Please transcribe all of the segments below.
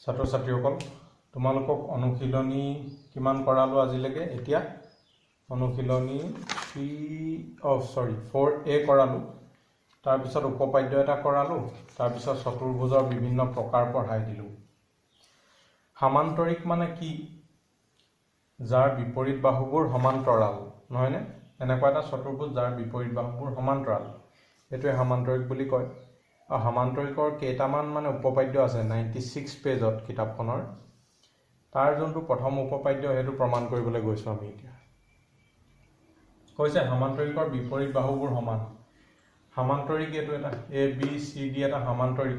ছাত্ৰ ছাত্ৰীসকল তোমালোকক অনুশীলনী কিমান কৰালো আজিলৈকে এতিয়া অনুশীলনী 4A কৰালো তাৰ পিছত উপপাদ্য এটা কৰালো তাৰ পিছত চতুৰ্ভুজৰ বিভিন্ন প্ৰকাৰ পঢ়াই দিলো সামান্তৰিক মানে কি যাৰ বিপৰীত বাহুবোৰ সমান্তৰাল নহয়নে এনেকুৱা এটা চতুৰ্ভুজ যাৰ বিপৰীত বাহুবোৰ সমান্তৰাল এটোৱে সামান্তৰিক বুলি কয় সামান্তৰিকৰ কেইটামান মানে উপপাদ্য আছে 96 পেজত কিতাপখনৰ তাৰ যোনটো প্ৰথম উপপাদ্য হেতু প্ৰমাণ কৰিবলৈ গৈছো আমি এতিয়া কৈছে সামান্তৰিকৰ বিপৰীত বাহুবোৰ সমান সামান্তৰিক এটো এটা ABCD এটা সামান্তৰিক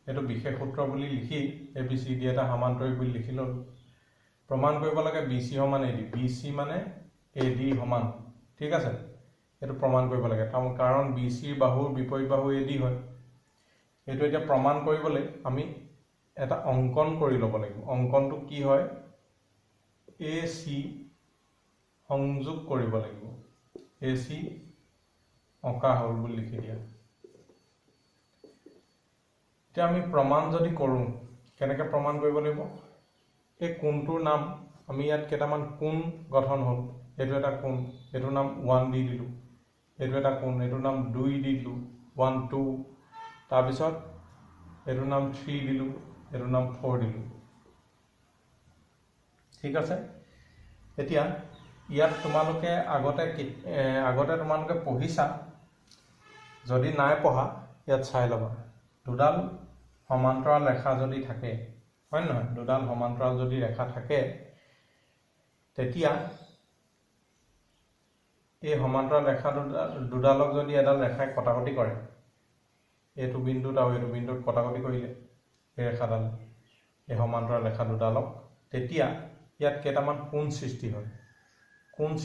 এটো বিশেষ সূত্ৰ বুলি লিখি ABCD এটা সামান্তৰিক বুলি লিখি লল প্ৰমাণ কৰিব লাগে BC সমান AD BC মানে AD সমান ঠিক আছে এটো প্ৰমাণ কৰিব লাগে কাৰণ BC বাহুৰ বিপৰীত বাহু AD হয় এটো এটা প্ৰমাণ কৰিবলৈ আমি এটা অঙ্কন কৰি লব লাগিব অঙ্কনটো কি হয় AC সংযোগ কৰিব লাগিব AC অকা হল বুলি লিখি দিয়া এতিয়া আমি প্ৰমাণ যদি কৰো কেনেকৈ প্ৰমাণ কৰিব লাগিব এই কোণটোৰ নাম আমি ইয়াত কেইটামান কোণ গঠন হল এটো এটা কোণ এটো নাম 1 দি দিলো এটো এটা কোণ এটো নাম 2 দি দিলো 1 2 তাৰ পিছত এটো নাম 3 দিলো এটো নাম 4 দিলো ঠিক আছে এতিয়া ইয়াত তোমালোকে আগতে তোমালোকে পঢ়িছা যদি নাই পঢ়া ইয়াত চাই লবা দুডাল সমান্তৰাল ৰেখা যদি থাকে হয় নহয় দুডাল সমান্তৰাল যদি ৰেখা থাকে তেতিয়া এই সমান্তৰাল ৰেখা দুডালক যদি এডাল ৰেখাই কটাকটি কৰে এটো বিন্দুত আৰু এটো বিন্দুত কটাকটি কৰিলে এই ৰেখাডাল এই সমান্তৰাল ৰেখা দুডালক তেতিয়া ইয়াত কেইটামান কোণ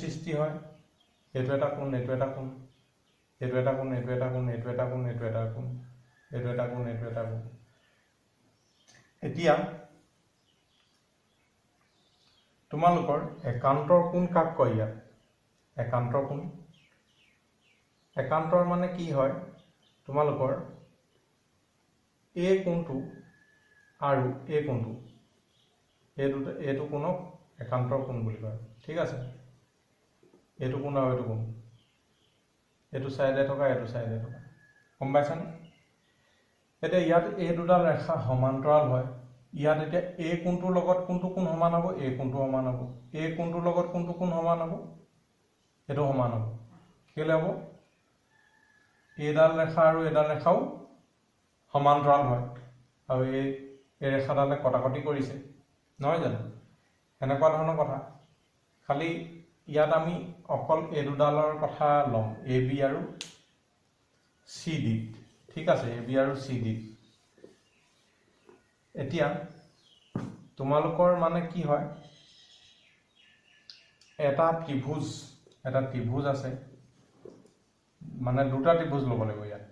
সৃষ্টি হয় এটো এটা কোণ এটো এটা কোণ এটো এটা কোণ এটো এটা কোণ এটো এটা কোণ এটো এটা কোণ এটো এটা কোণ এটো এটা কোণ এতিয়া তোমালোকৰ একান্তৰ কোণ কাক কয় ইয়াত একান্তৰ কোণ একান্তৰ মানে কি হয় তোমালোকৰ এই কোণটো আৰু এই কোণটো এটো কোণক একান্তৰ কোণ বুলি কয় ঠিক আছে এটো কোণ আৰু এটো কোণ এটো সাইডে থকা এটো সাইডে থকা গম পাইছানে এতিয়া ইয়াত এই দুডাল ৰেখা সমান্তৰাল হয় ইয়াত এতিয়া এই কোণটোৰ লগত কোনটো কোণ সমান হ'ব এই কোণটো সমান হ'ব এই কোণটোৰ লগত কোনটো কোণ সমান হ'ব এটো সমান হ'ব কেলে হ'ব এডাল ৰেখা আৰু এডাল ৰেখাও সমান্তৰাল হয় আৰু এই ৰেখাডালে কটাকটি কৰিছে নহয় জানো এনেকুৱা ধৰণৰ কথা খালি ইয়াত আমি অকল এই দুডালৰ কথা লম AB আৰু CD ঠিক আছে AB আৰু CD এতিয়া তোমালোকৰ মানে কি হয় এটা ত্ৰিভুজ আছে মানে দুটা ত্ৰিভুজ ল'ব লাগিব ইয়াত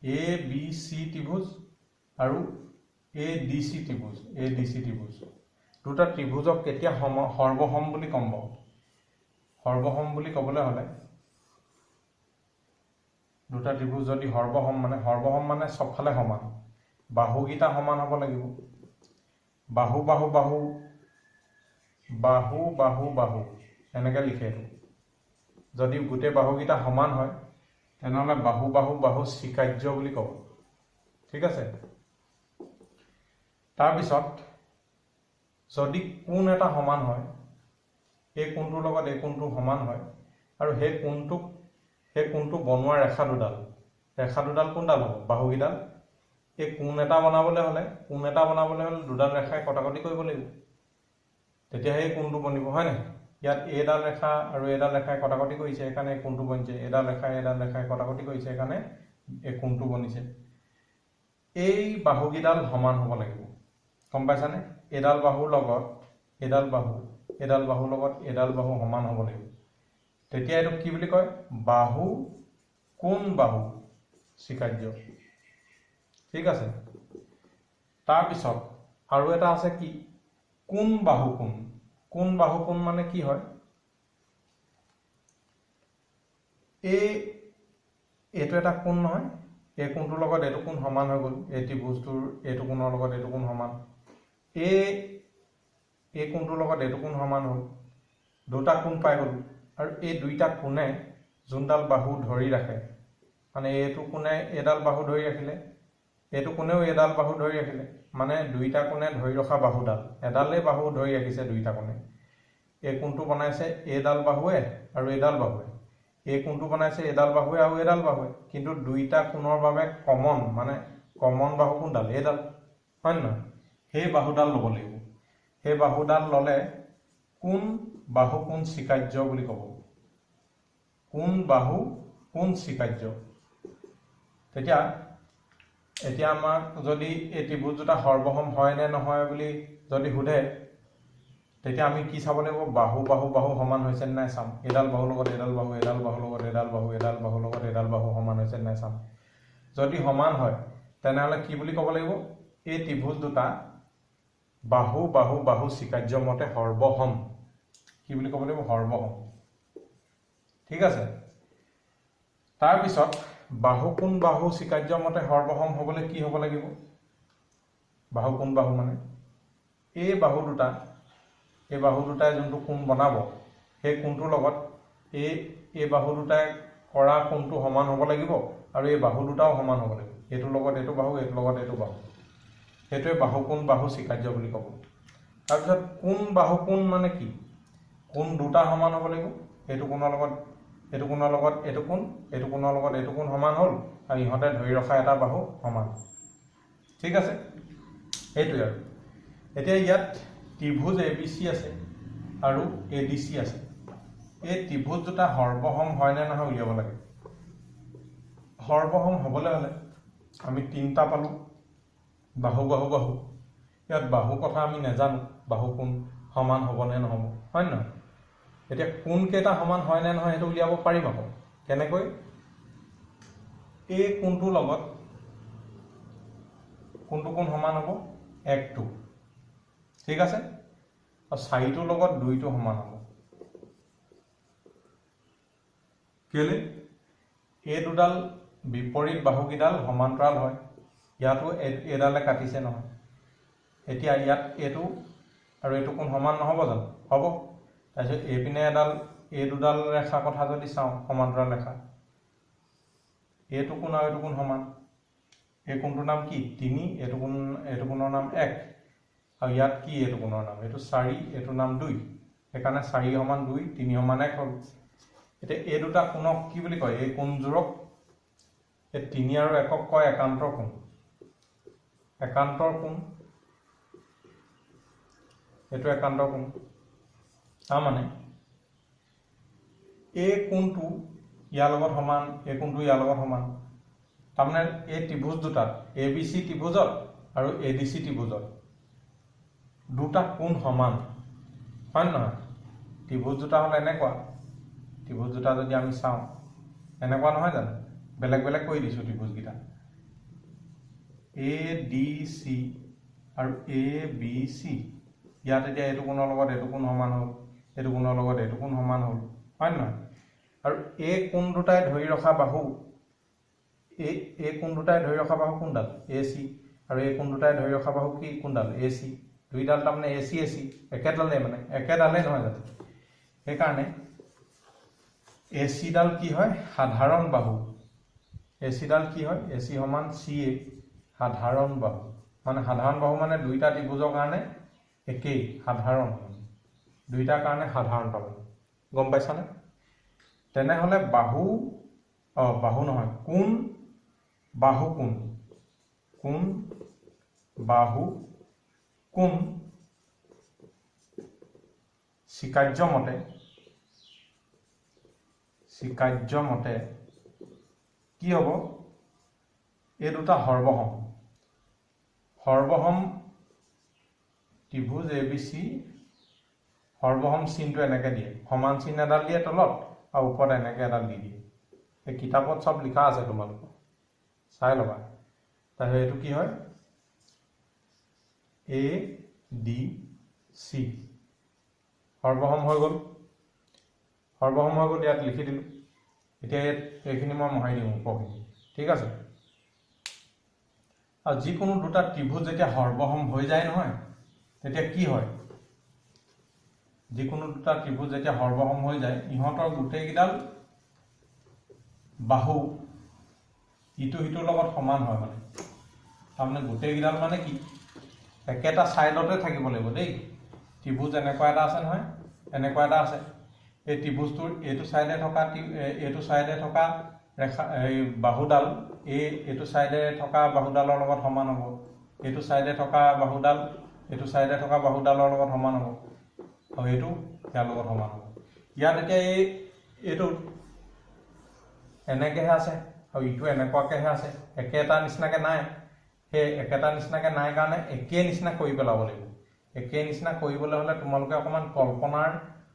ABC ত্ৰিভুজ আৰু ADC ত্ৰিভুজ দুটা ত্ৰিভুজক কেতিয়া সৰ্বসম বুলি কম সৰ্বসম বুলি ক'বলৈ হলে দুটা ত্ৰিভুজ যদি সৰ্বসম মানে সবফালে সমান বাহুগিটা সমান হ'ব লাগিব বাহু বাহু বাহু বাহু বাহু বাহু এনেকৈ লিখে যদি গোটেই বাহুগিটা সমান হয় তেনেহলে বাহু বাহু বাহু স্বীকাৰ্য বুলি ক'ব ঠিক আছে তাৰ পিছত যদি কোণ এটা সমান হয় এই কোণটোৰ লগত এই কোণটো সমান হয় আৰু সেই কোণটো বনোৱা ৰেখা দুডাল কোনডাল হ'ব বাহুগিডাল এই কোণ এটা বনাবলৈ হলে দুডাল ৰেখাই কটাকটি কৰিব লাগিব তেতিয়া এই কোণটো বনিব হয় নাই ইয়াত এডাল ৰেখা আৰু এডাল ৰেখাই কটাকটি কৰিছে এখানে এই কোণটো বনিছে এডাল ৰেখাই কটাকটি কৰিছে এখানে এই কোণটো বনিছে এই বাহুগিডাল সমান হ'ব লাগিব গম পাইছানে এডাল বাহুৰ লগত এডাল বাহু সমান হ'ব লাগিব তেতিয়া এটো কি বুলি কয় বাহু কোণ বাহু স্বীকাৰ্য ঠিক আছে তাৰ পিছত আৰু এটা আছে কি কোণ বাহু কোণ মানে কি হয় এটো এটা কোণ নহয় এই কোণটোৰ লগত এটো কোণ সমান হৈ গ'ল এই ত্ৰিভুজটোৰ এটো কোণৰ লগত এটো কোণ সমান এই কোণটোৰ লগত এইটো কোণ সমান হ'ল, দুটা কোণ পাই গ'লোঁ। আৰু এই দুইটা কোণে যোনডাল বাহু ধৰি ৰাখে, মানে এইটো কোণে এইডাল বাহু ধৰি ৰাখিলে, এইটো কোণেও এইডাল বাহু ধৰি ৰাখিলে, মানে দুইটা কোণে ধৰি ৰখা বাহুডাল, এডালেই বাহু ধৰি ৰাখিছে দুইটা কোণে। এই কোণটো বনাইছে এইডাল বাহুৱে আৰু এইডাল বাহুৱে, এই কোণটো বনাইছে এইডাল বাহুৱে আৰু এইডাল বাহুৱে, কিন্তু দুইটা কোণৰ বাবে কমন, মানে কমন বাহু কোনডাল? এইডাল, হয় নহয়? সেই বাহুডাল ল'ব লাগিব। সেই বাহুডাল ল'লে কোন বাহু কোন স্বীকাৰ্য বুলি ক'ব। কোন বাহু কোন স্বীকাৰ্য। এতিয়া আমাক যদি এই ত্ৰিভুজ দুটা সৰ্বসম হয় নে নহয় বুলি যদি সোধে, তেতিয়া আমি কি চাব লাগিব? বাহু বাহু বাহু সমান হৈছে নাই চাম। এডাল বাহুৰ লগত এডাল বাহু, এডাল বাহুৰ লগত এডাল বাহু, এডাল বাহুৰ লগত এডাল বাহু সমান হৈছে নাই চাম। যদি সমান হয় তেনেহ'লে কি বুলি ক'ব লাগিব? এই ত্ৰিভুজ দুটা বাহু বাহু বাহু স্বীকাৰ্য মতে সৰ্বসম। কি বুলি ক'ব লাগিব? সৰ্বসম। ঠিক আছে। তাৰপিছত বাহু কোন বাহু স্বীকাৰ্য মতে সৰ্বসম হ'বলৈ কি হ'ব লাগিব? বাহু কোন বাহু মানে এই বাহু দুটাই যোনটো কোণ বনাব, সেই কোণটোৰ লগত এই বাহু দুটাই কৰা কোণটো সমান হ'ব লাগিব, আৰু এই বাহু দুটাও সমান হ'ব লাগিব। এইটোৰ লগত এইটো বাহু, এইটোৰ লগত এইটো বাহু। সেইটোৱে বাহু কোন বাহু স্বীকাৰ্য বুলি ক'ব। তাৰপিছত কোন বাহু কোণ মানে কি? কোণ দুটা সমান হ'ব লাগিব। এইটো কোণৰ লগত এইটো কোণৰ লগত এইটো কোণ, এইটো কোণৰ লগত এইটো কোণ সমান হ'ল, আৰু ইহঁতে ধৰি ৰখা এটা বাহু সমান। ঠিক আছে, সেইটোৱে আৰু। এতিয়া ইয়াত ত্ৰিভুজ ABC আছে আৰু ADC আছে। এই ত্ৰিভুজ দুটা সৰ্বসম হয় নে নহয় উলিয়াব লাগে। সৰ্বসম হ'বলৈ হ'লে আমি তিনিটা পালোঁ, বাহু বাহু বাহু। ইয়াত বাহু কথা আমি নাজানো, বাহু কোণ সমান হ'ব নে নহ'ব, হয় নহয়? এতিয়া কোন কেইটা সমান হয় নে নহয় সেইটো উলিয়াব পাৰিম আকৌ। কেনেকৈ? এই কোণটোৰ লগত কোনটো কোণ সমান হ'ব? 1টো। ঠিক আছে। আৰু 4টোৰ লগত 2টো সমান হ'ব। কেলে? এই দুডাল বিপৰীত বাহুকেইডাল সমান্তৰাল হয়। ইয়াতো এইডালে কাটিছে নহয়। এতিয়া ইয়াত এইটো আৰু এইটো কোণ সমান নহ'ব জানো? হ'ব। তাৰপিছত এইপিনে এই দুডাল ৰেখা কথা যদি চাওঁ, সমান্তৰাল ৰেখা, এইটো কোণ আৰু এইটো কোণ সমান। এই কোণটোৰ নাম কি? 3, এইটো কোণৰ নাম 1, আৰু ইয়াত কি? এইটো কোণৰ নাম, এইটো 4, এইটোৰ নাম 2। সেইকাৰণে 4 সমান 2, 3 সমান 1 হ'ল। এতিয়া এই দুটা কোণক কি বুলি কয়? এই কোণযোৰক, এই 3 আৰু 1ক কয় একান্তৰ কোণ। একান্তৰ কোণ, এইটো একান্তৰ কোণ। তাৰমানে এই কোণটো ইয়াৰ লগত সমান, এই কোণটো ইয়াৰ লগত সমান। তাৰমানে এই ত্ৰিভুজ দুটাত, ABC ত্ৰিভুজত আৰু ADC ত্ৰিভুজত দুটা কোণ সমান, হয় নহয়? ত্ৰিভুজ দুটা হ'লে এনেকুৱা, ত্ৰিভুজ দুটা যদি আমি চাওঁ এনেকুৱা নহয় জানো? বেলেগ বেলেগ কৰি দিছোঁ ত্ৰিভুজকেইটা, ADC আৰু ABC। ইয়াত এতিয়া এইটো কোণৰ লগত এইটো কোণ সমান হ'ল, এইটো কোণৰ লগত এইটো কোণ সমান হ'ল, হয় নহয়? আৰু এই কোণ দুটাই ধৰি ৰখা বাহু, এই কোণ দুটাই ধৰি ৰখা বাহু কোনডাল? AC। আৰু এই কোণ দুটাই ধৰি ৰখা বাহু কি? কোনডাল? AC। দুইডাল তাৰমানে AC একেডালেই, মানে একেডালেই নহয় জানো? সেইকাৰণে ACডাল কি হয়? সাধাৰণ বাহু। ACডাল কি হয়? AC সমান CA, সাধাৰণ বাহু। মানে সাধাৰণ বাহু মানে দুইটা ত্ৰিভুজৰ কাৰণে একেই, সাধাৰণ, দুইটাৰ কাৰণে সাধাৰণ পাব। গম পাইছানে? তেনেহ'লে বাহু নহয়, কোন বাহু কোণ, কোন বাহু কোণ স্বীকাৰ্য মতে কি হ'ব? এই দুটা সৰ্বসম। সৰ্বসম ত্ৰিভুজ ABC সৰ্বসম চিনটো এনেকৈ দিয়ে, সমান চিন এডাল দিয়ে তলত, আৰু ওপৰত এনেকৈ এডাল দি দিয়ে। এই কিতাপত চব লিখা আছে, তোমালোকৰ চাই ল'বা। তাৰপিছত এইটো কি হয়? ADC সৰ্বসম হৈ গ'ল। ইয়াত লিখি দিলোঁ। এতিয়া এইখিনি মই মহাই দিওঁ উপখিনি। ঠিক আছে। আৰু যিকোনো দুটা ত্ৰিভুজ যেতিয়া সৰ্বসম হৈ যায় নহয়, তেতিয়া কি হয় যিকোনো দুটা ত্ৰিভুজ যেতিয়া সৰ্বসম হৈ যায় ইহঁতৰ গোটেইকেইডাল বাহু ইটো সিটোৰ লগত সমান হয় মানে তাৰমানে গোটেইকেইডাল মানে কি একেটা সাইডতে থাকিব লাগিব দেই ত্ৰিভুজ এনেকুৱা এটা আছে নহয় এনেকুৱা এটা আছে এই ত্ৰিভুজটোৰ এইটো সাইডে থকা ৰেখা এই বাহুডাল এইটো সাইডে থকা বাহুডালৰ লগত সমান হ'ব এইটো সাইডে থকা বাহুডাল এইটো সাইডে থকা বাহুডালৰ লগত সমান হ'ব আৰু এইটো ইয়াৰ লগত সমান হ'ব ইয়াত এতিয়া এইটো এনেকেহে আছে আৰু ইটো এনেকুৱাকেহে আছে একেটা নিচিনাকে নাই সেই একেটা নিচিনাকে নাই কাৰণে একে নিচিনা কৰি পেলাব লাগিব একে নিচিনা কৰিবলৈ হ'লে তোমালোকে অকণমান কল্পনাৰ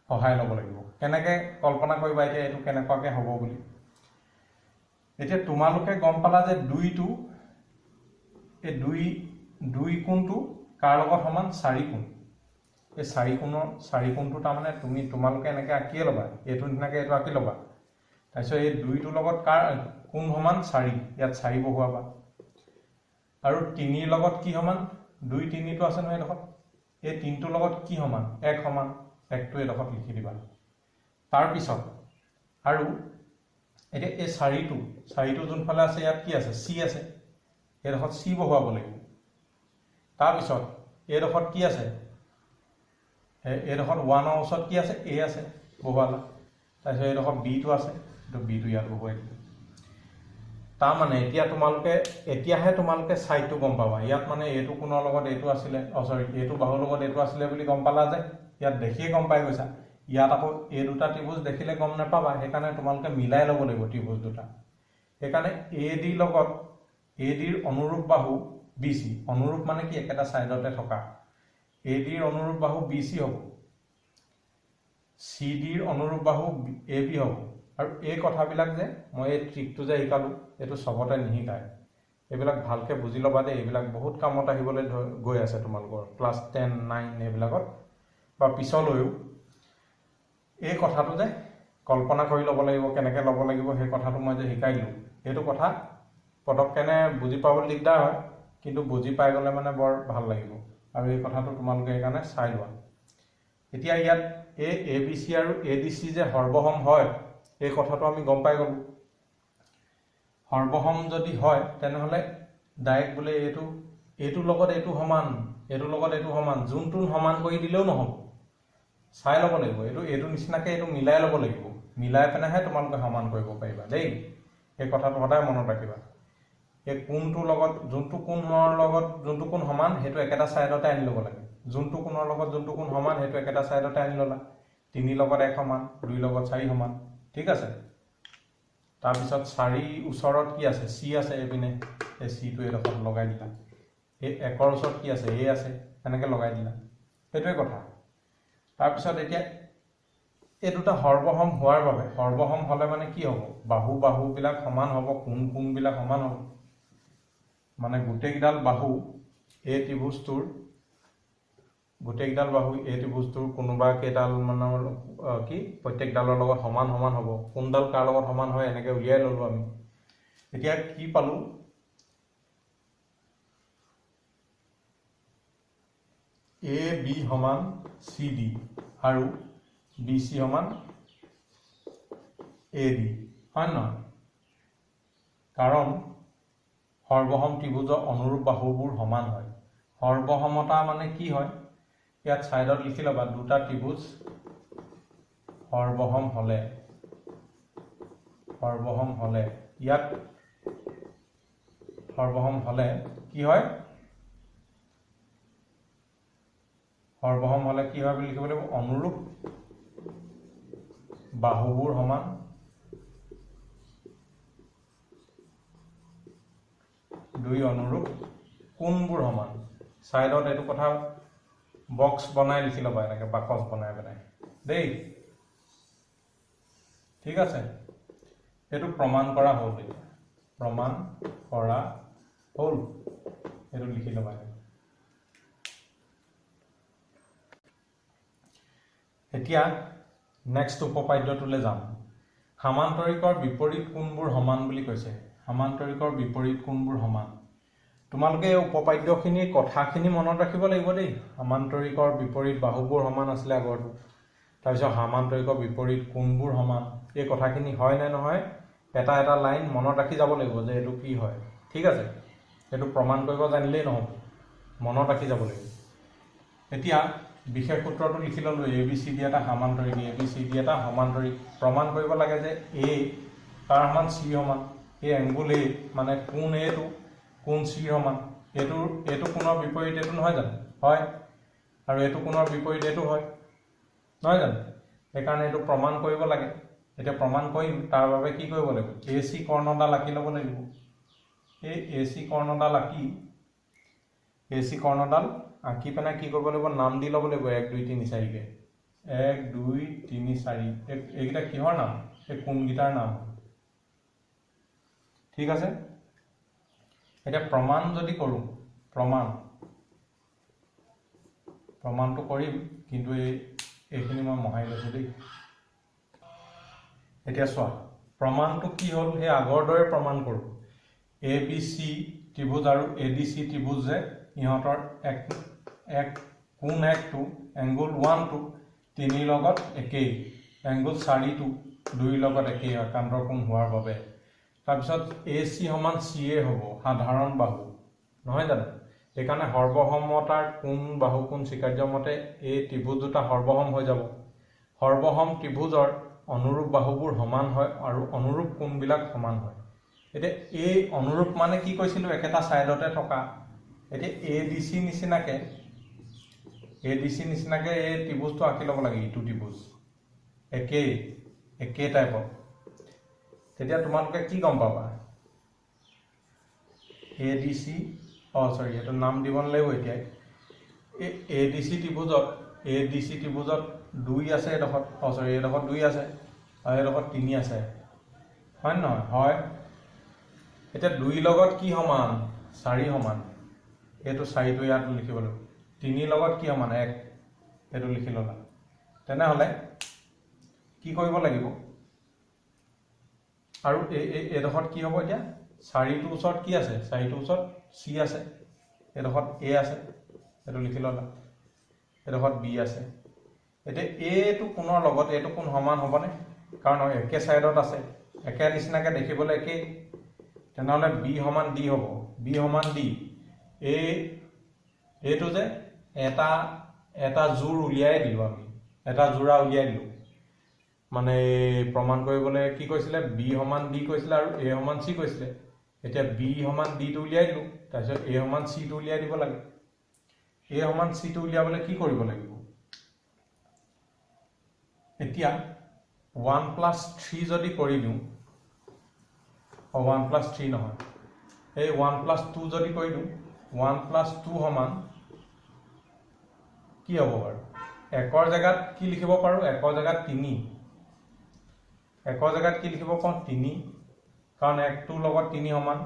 সহায় ল'ব লাগিব কেনেকৈ কল্পনা কৰিবা এতিয়া এইটো কেনেকুৱাকৈ হ'ব বুলি এতিয়া তোমালোকে গম পালা যে দুইটো এই দুই কোণটো কাৰ লগত সমান 4 কোণ এই 4 কোণটো তাৰমানে তোমালোকে এনেকৈ আঁকিয়ে ল'বা এইটো নিচিনাকৈ এইটো আঁকি ল'বা তাৰপিছত এই দুইটোৰ লগত কাৰ কোণ সমান 4 ইয়াত 4 বহুৱাবা আৰু 3ৰ লগত কি সমান 2 3টো আছে নহয় এডোখৰত এই 3টোৰ লগত কি সমান 1 সমান 1টো এডোখৰত লিখি দিবা তাৰপিছত আৰু এতিয়া এই 4টো যোনফালে আছে ইয়াত কি আছে চি আছে এইডোখৰত চি বহুৱাব লাগিব তাৰপিছত এইডোখৰত কি আছে এইডোখৰত 1ৰ ওচৰত কি আছে এ আছে বহুৱালা তাৰপিছত এইডোখৰত বিটো আছে এইটো বিটো ইয়াত বহুৱাই দিবা তাৰমানে এতিয়াহে তোমালোকে সাইডটো গম পাবা ইয়াত মানে এইটো কোণৰ লগত এইটো আছিলে এইটো বাহুৰ লগত এইটো আছিলে বুলি গম পালা যে ইয়াত দেখিয়ে গম পাই গৈছা ইয়াত আকৌ এই দুটা ত্ৰিভুজ দেখিলে গম নাপাবা সেইকাৰণে তোমালোকে মিলাই ল'ব লাগিব ত্ৰিভুজ দুটা সেইকাৰণে এডিৰ অনুৰূপ বাহু BC অনুৰূপ মানে কি একেটা সাইডতে থকা এডিৰ অনুৰূপ বাহু BC হ'ব CDৰ অনুৰূপ বাহু AB হ'ব আৰু এই কথাবিলাক যে মই এই ট্ৰিকটো যে শিকালোঁ এইটো সবতে নিশিকায় এইবিলাক ভালকৈ বুজি ল'বা দেই এইবিলাক বহুত কামত আহিবলৈ গৈ আছে তোমালোকৰ ক্লাছ 10 9 এইবিলাকত বা পিছলৈও এই কথাটো যে কল্পনা কৰি ল'ব লাগিব কেনেকৈ ল'ব লাগিব সেই কথাটো মই যে শিকাইলোঁ এইটো কথা পটককেনে বুজি পাবলৈ দিগদাৰ হয় কিন্তু বুজি পাই গ'লে মানে বৰ ভাল লাগিব আৰু এই কথাটো তোমালোকে সেইকাৰণে চাই লোৱা এতিয়া ইয়াত এই ABC আৰু ADC যে সৰ্বসম হয় এই কথাটো আমি গম পাই গ'লোঁ সৰ্বসম যদি হয় তেনেহ'লে ডাইৰেক্ট বোলে এইটোৰ লগত এইটো সমান এইটোৰ লগত এইটো সমান যোনটো সমান কৰি দিলেও নহ'ব চাই ল'ব লাগিব এইটো নিচিনাকৈ এইটো মিলাই ল'ব লাগিব মিলাই পেলাইহে তোমালোকে সমান কৰিব পাৰিবা দেই এই কথাটো সদায় মনত ৰাখিবা এই কোণটোৰ লগত যোনটো কোণৰ লগত যোনটো কোণ সমান সেইটো একেটা সাইডতে আনি ল'ব লাগে যোনটো কোণৰ লগত যোনটো কোণ সমান সেইটো একেটা সাইডতে আনি ল'লা 3 লগত 1 সমান 2 লগত 4 সমান ঠিক আছে তাৰপিছত 4 ওচৰত কি আছে চি আছে এইপিনে এই চিটো এডোখৰত লগাই দিলা এই 1ৰ ওচৰত কি আছে এ আছে এনেকৈ লগাই দিলা সেইটোৱে কথা তাৰপিছত এতিয়া এই দুটা সৰ্বসম হোৱাৰ বাবে সৰ্বসম হ'লে মানে কি হ'ব বাহুবিলাক সমান হ'ব কোণবিলাক সমান হ'ব মানে গোটেইকেইডাল বাহু এই ত্ৰিভুজটোৰ কোনোবা কেইডাল মানৰ কি প্ৰত্যেকডালৰ লগত সমান হ'ব কোনডাল কাৰ লগত সমান হয় এনেকৈ উলিয়াই ল'লোঁ আমি এতিয়া কি পালোঁ AB সমান CD আৰু BC সমান AD হয় নহয় কাৰণ সৰ্বসম ত্ৰিভুজৰ অনুৰূপ বাহুবোৰ সমান হয় সৰ্বসমতা মানে কি হয় ইয়াত সাইডত লিখি ল'বা দুটা ত্ৰিভুজ সৰ্বসম হ'লে ইয়াত সৰ্বসম হ'লে কি হয় বুলি লিখিব লাগিব অনুৰূপ বাহুবোৰ সমান দুই অনুৰূপ কোণবোৰ সমান সাইডত এইটো কথা বক্স বনাই লিখি ল'বা এনেকৈ বাকচ বনাই দেই ঠিক আছে এইটো প্ৰমাণ কৰা হ'ল এইটো লিখি ল'বা এতিয়া নেক্সট উপপাদ্যটোলৈ যাম সামান্তৰিকৰ বিপৰীত কোণবোৰ সমান বুলি কৈছে সামান্তৰিকৰ বিপৰীত কোণবোৰ সমান তোমালোকে এই উপপাদ্যখিনিৰ কথাখিনি মনত ৰাখিব লাগিব দেই। সামান্তৰিকৰ বিপৰীত বাহুবোৰ সমান আছিলে আগৰটো, তাৰপিছত সামান্তৰিকৰ বিপৰীত কোণবোৰ সমান, এই কথাখিনি হয় নে নহয় এটা এটা লাইন মনত ৰাখি যাব লাগিব যে এইটো কি হয়। ঠিক আছে, এইটো প্ৰমাণ কৰিব জানিলেই নহ'ব, মনত ৰাখি যাব লাগিব। এতিয়া বিশেষ সূত্ৰটো লিখি ল'লোঁ, এ বি চি ডি এটা সামান্তৰিক, এ বি চি ডি এটা সমান্তৰিক। প্ৰমাণ কৰিব লাগে যে এ তাৰ সমান চি সমান, এই এংগুল এ মানে কোণ এটো কোণ চি সমান, এইটো কোণৰ বিপৰীত এইটো নহয় জানো, হয়, আৰু এইটো কোণৰ বিপৰীত এইটো হয়, নহয় জানো। সেইকাৰণে এইটো প্ৰমাণ কৰিব লাগে। এতিয়া প্ৰমাণ কৰিম, তাৰ বাবে কি কৰিব লাগিব, এ চি কৰ্ণডাল আঁকি ল'ব লাগিব। এই এ চি কৰ্ণডাল আঁকি পেলাই কি কৰিব লাগিব, নাম দি ল'ব লাগিব 1 2 3 4কে। 1 2 3 4 এইকেইটা কিহৰ নাম, এই কোণকেইটাৰ নাম। ঠিক আছে, এতিয়া প্ৰমাণ যদি কৰোঁ, প্ৰমাণটো কৰিম, কিন্তু এইখিনি মই মহাই লৈছোঁ দেই। এতিয়া চোৱা, প্ৰমাণটো কি হ'ল, সেই আগৰ দৰে প্ৰমাণ কৰোঁ। এ বি চি ত্ৰিভুজ আৰু এ ডি চি ত্ৰিভুজ যে ইহঁতৰ কোণ 1টো এংগুল 1টো 3 লগত একেই, এংগুল 4টো 2 লগত একেই হয় কাণ্ডৰ কোণ হোৱাৰ বাবে। তাৰপিছত এ চি সমান চি এ হ'ব, সাধাৰণ বাহু, নহয় জানো। সেইকাৰণে সৰ্বসমতাৰ কোণ বাহু কোণ স্বীকাৰ্য মতে এই ত্ৰিভুজ দুটা সৰ্বসম হৈ যাব। সৰ্বসম ত্ৰিভুজৰ অনুৰূপ বাহুবোৰ সমান হয় আৰু অনুৰূপ কোণবিলাক সমান হয়। এতিয়া এই অনুৰূপ মানে কি কৈছিলোঁ, একেটা ছাইডতে থকা। এতিয়া এ ডি চি নিচিনাকৈ এই ত্ৰিভুজটো আঁকি ল'ব লাগে, ইটো ত্ৰিভুজ একেই টাইপৰ। তেতিয়া তোমালোকে কি গম পাবা, এ ডি চি এইটো নাম দিব নালাগিব এতিয়াই। এ ডি চি ত্ৰিভুজত 2 আছে, এইডোখৰত এইডোখৰত 2 আছে আৰু এইডোখৰত 3 আছে, হয় নে নহয়, হয়। এতিয়া 2 লগত কি সমান, 4 সমান, এইটো 4টো ইয়াত লিখিব লাগিব। 3 লগত কি সমান, 1, এইটো লিখি ল'লা। তেনেহ'লে কি কৰিব লাগিব, আৰু এইডোখৰত কি হ'ব, এতিয়া 4টোৰ ওচৰত কি আছে, 4টোৰ ওচৰত চি আছে, এইডোখৰত এ আছে, এইটো লিখি ল'লা, এইডোখৰত বি আছে। এতিয়া এইটো কোণৰ লগত এইটো কোণ সমান হ'বনে, কাৰণ একে ছাইডত আছে, একে নিচিনাকৈ দেখিবলৈ একেই। তেনেহ'লে বি সমান ডি হ'ব, বি সমান ডি। এইটো যে এটা জোৰ উলিয়াই দিলোঁ, আমি এটা যোৰা উলিয়াই দিলোঁ। মানে প্ৰমাণ কৰিবলৈ কি কৈছিলে, বি সমান ডি কৈছিলে আৰু এ সমান চি কৈছিলে। এতিয়া বি সমান ডিটো উলিয়াই দিলোঁ, তাৰপিছত এ সমান চিটো উলিয়াই দিব লাগে। এ সমান চিটো উলিয়াবলৈ কি কৰিব লাগিব, এতিয়া 1+3 যদি কৰি দিওঁ, 1+3 নহয়, এই 1+2 যদি কৰি দিওঁ, 1+2 সমান কি হ'ব বাৰু, 1ৰ জেগাত কি লিখিব পাৰোঁ, 1ৰ জেগাত 3, 1ৰ জেগাত কি লিখিব পাওঁ, 3, কাৰণ 1টোৰ লগত 3 সমান।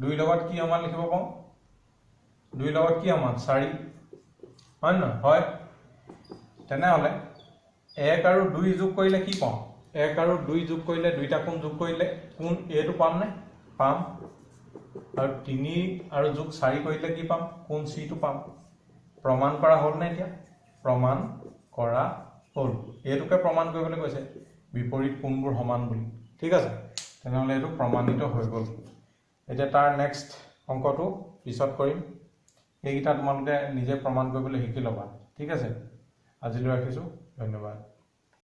2 লগত কি সমান লিখিব পাওঁ, 2 লগত কি সমান, 4, হয় নহয়, হয়। তেনেহ'লে 1 আৰু 2 যোগ কৰিলে কি পাওঁ, 1 আৰু 2 যোগ কৰিলে, দুইটা কোণ যোগ কৰিলে কোণ এইটো পামনে, পাম। আৰু 3 আৰু যোগ 4 কৰিলে কি পাম, কোণ চিটো পাম। প্ৰমাণ কৰা হ'ল নে, এতিয়া প্ৰমাণ কৰা হ'ল। এইটোকে প্ৰমাণ কৰিবলৈ কৈছে, বিপৰীত কোণবোৰ সমান বুলি। ঠিক আছে, তেনেহ'লে এইটো প্ৰমাণিত হৈ গ'ল। এতিয়া তাৰ নেক্সট অংকটো পিছত কৰিম, এইকেইটা তোমালোকে নিজে প্ৰমাণ কৰিবলৈ শিকি ল'বা। ঠিক আছে, আজিলৈ ৰাখিছোঁ, ধন্যবাদ।